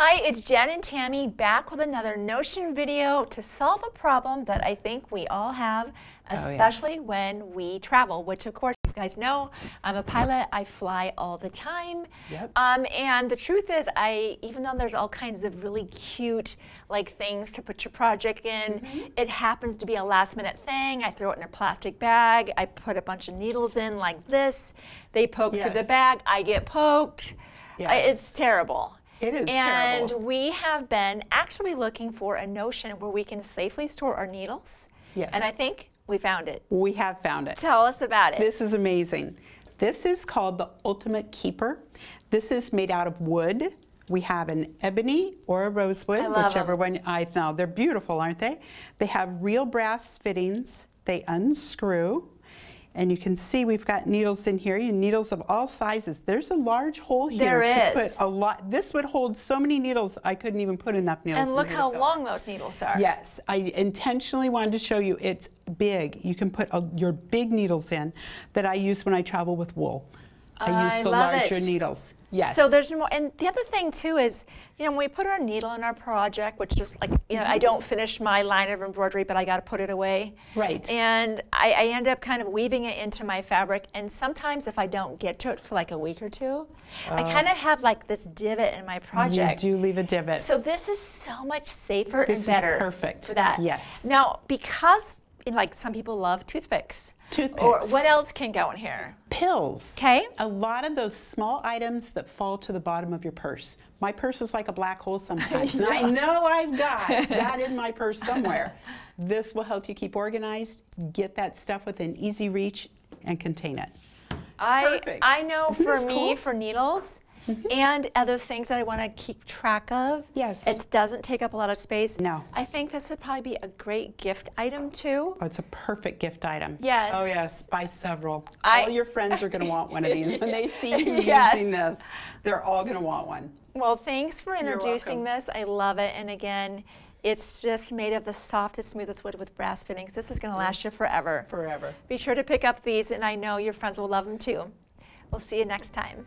Hi, it's Jen and Tammy back with another Notion video to solve a problem that I think we all have, especially when we travel, which of course you guys know, I'm a pilot, I fly all the time. Yep. And the truth is, even though there's all kinds of really cute things to put your project in, it happens to be a last minute thing. I throw it in a plastic bag, I put a bunch of needles in like this, they poke through the bag, I get poked. It's terrible. It is terrible. And we have been actually looking for a Notion where we can safely store our needles. Yes. And I think we found it. We have found it. Tell us about it. This is amazing. This is called the Ultimate Keeper. This is made out of wood. We have an ebony or a rosewood, whichever one I know. They're beautiful, aren't they? They have real brass fittings. They unscrew. And you can see we've got needles in here, needles of all sizes. There's a large hole here to put a lot. This would hold so many needles, I couldn't even put enough needles in here. And look how long those needles are. Yes, I intentionally wanted to show you it's big. You can put your big needles in that I use when I travel with wool. I use the larger needles. Yes. So there's more, and the other thing too is, when we put our needle in our project, which is I don't finish my line of embroidery, but I got to put it away. Right. And I end up kind of weaving it into my fabric, and sometimes if I don't get to it for like a week or two, I kind of have this divot in my project. You do leave a divot. So this is so much safer and better. This is perfect for that. Yes. Now, because some people love toothpicks. Toothpicks. Or what else can go in here? Pills. Okay. A lot of those small items that fall to the bottom of your purse. My purse is like a black hole sometimes. And I know I've got that in my purse somewhere. This will help you keep organized, get that stuff within easy reach, and contain it. Perfect. I know. Isn't for this me, cool? for needles, and other things that I want to keep track of. Yes. It doesn't take up a lot of space. No. I think this would probably be a great gift item too. Oh, it's a perfect gift item. Yes. Oh yes, buy several. All your friends are going to want one of these. When they see you using this, they're all going to want one. Well, thanks for introducing this. I love it. And again, it's just made of the softest, smoothest wood with brass fittings. This is going to last you forever. Forever. Be sure to pick up these, and I know your friends will love them too. We'll see you next time.